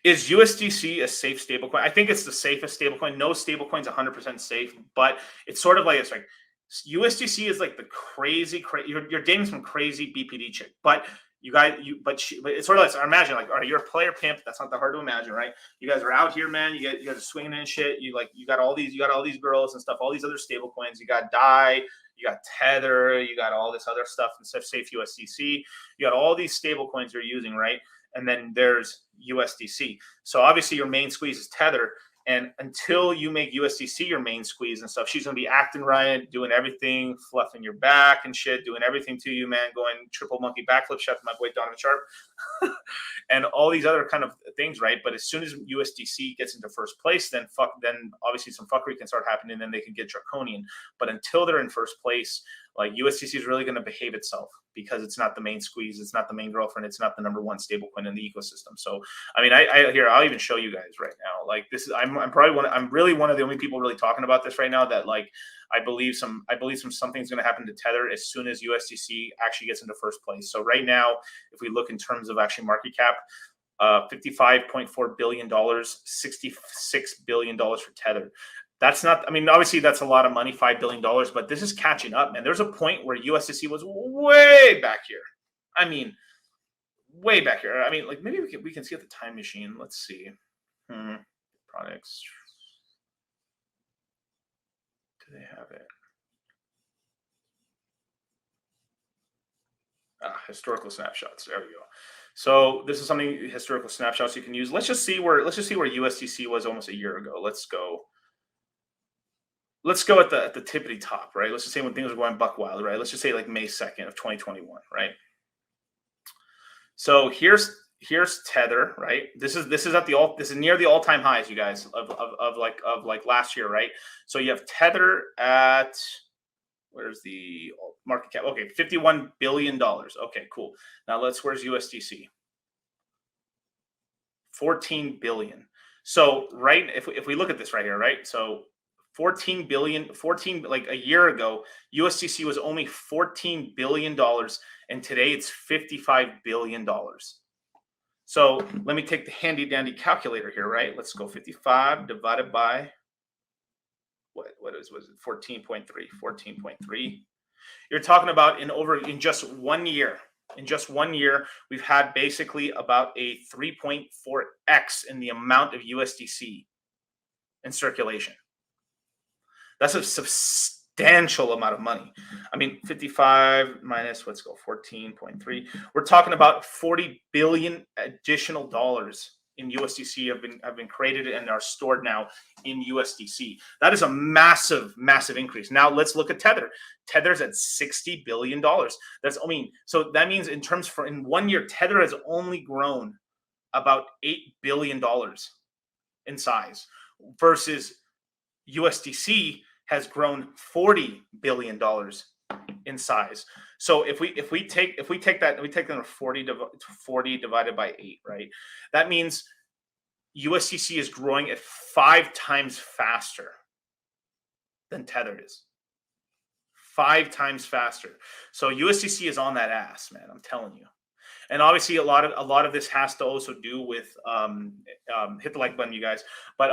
Is USDC a safe stablecoin? I think it's the safest stablecoin. No stablecoin's 100% safe, but it's sort of like, it's like USDC is like the crazy. You're dating some crazy BPD chick, but but it's sort of like, imagine like, all right, you're a player pimp. That's not that hard to imagine, right? You guys are out here, man. You guys are swinging and shit. You got all these girls and stuff. All these other stablecoins. You got DAI. You got Tether. You got all this other stuff instead of safe USDC. You got all these stablecoins you're using, right? And then there's USDC. So obviously your main squeeze is Tether. And until you make USDC your main squeeze and stuff, she's going to be acting right, doing everything, fluffing your back and shit, doing everything to you, man, going triple monkey backflip, shout to my boy Donovan Sharp, and all these other kind of things, right? But as soon as USDC gets into first place, then obviously some fuckery can start happening, and then they can get draconian. But until they're in first place, like USDC is really going to behave itself because it's not the main squeeze, it's not the main girlfriend, it's not the number one stablecoin in the ecosystem. So, I mean, I'll even show you guys right now. Like this is, I'm really one of the only people really talking about this right now. That like, I believe something's going to happen to Tether as soon as USDC actually gets into first place. So right now, if we look in terms of actually market cap, $55.4 billion, $66 billion for Tether. That's not, I mean, obviously that's a lot of money, $5 billion, but this is catching up, man. There's a point where USDC was way back here. I mean, way back here. I mean, like maybe we can see at the time machine. Let's see. Products. Do they have it? Historical snapshots. There we go. So this is something, historical snapshots you can use. Let's just see where USDC was almost a year ago. Let's go at the tippity top, right? Let's just say when things are going buck wild, right? Let's just say like May 2nd of 2021, right? So here's Tether, right? This is near the all-time highs, you guys, of like last year, right? So you have Tether at, where's the market cap? Okay, $51 billion. Okay, cool. Now where's USDC? 14 billion. So right, if we look at this right here, right? So 14 billion, like a year ago, USDC was only $14 billion, and today it's $55 billion. So let me take the handy dandy calculator here, right? Let's go 55 divided by was it 14.3. You're talking about in just 1 year. In just 1 year, we've had basically about a 3.4x in the amount of USDC in circulation. That's a substantial amount of money. I mean, 55 minus, let's go 14.3. We're talking about 40 billion additional dollars in USDC have been created and are stored now in USDC. That is a massive, massive increase. Now let's look at Tether. Tether's at $60 billion. So that means in 1 year, Tether has only grown about $8 billion in size versus USDC has grown $40 billion in size. So if we take that 40 divided by 8, right? That means USDC is growing at 5 times faster than Tether is. 5 times faster. So USDC is on that ass, man. I'm telling you. And obviously, a lot of this has to also do with hit the like button, you guys. But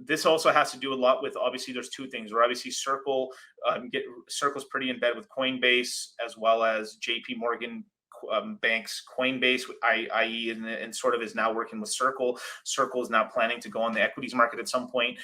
this also has to do a lot with, obviously, there's two things. Where obviously Circle's pretty in bed with Coinbase, as well as JP Morgan Bank's Coinbase, i.e., and sort of is now working with Circle. Circle is now planning to go on the equities market at some point.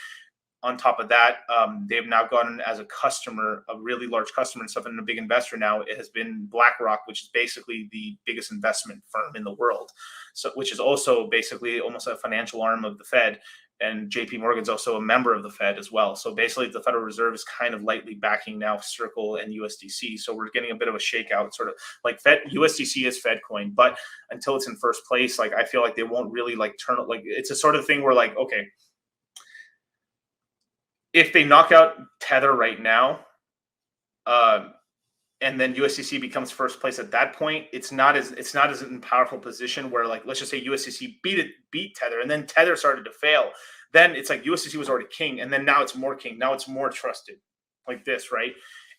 On top of that, they've now gotten as a customer, a really large customer and stuff, and a big investor now. It has been BlackRock, which is basically the biggest investment firm in the world. So, which is also basically almost a financial arm of the Fed. And JP Morgan's also a member of the Fed as well. So basically, the Federal Reserve is kind of lightly backing now Circle and USDC. So we're getting a bit of a shakeout, sort of like USDC is Fed coin, but until it's in first place, like I feel like they won't really like turn it. Like it's a sort of thing where like, okay, if they knock out Tether right now, and then USDC becomes first place at that point, it's not as in a powerful position where, like, let's just say USDC beat Tether, and then Tether started to fail. Then it's like USDC was already king, and then now it's more king. Now it's more trusted, like this, right?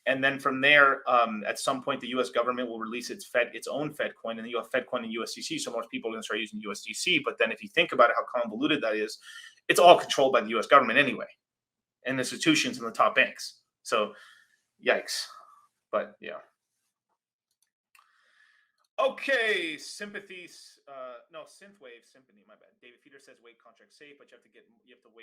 And then from there, at some point, the U.S. government will release its own Fed coin, and then you have Fed coin and USDC. So most people are going to start using USDC. But then, if you think about it, how convoluted that is, it's all controlled by the U.S. government anyway, and institutions and the top banks. So, yikes. But yeah. Okay, sympathies. No, synthwave symphony. My bad. David Feeder says wait contract safe, but you have to wait.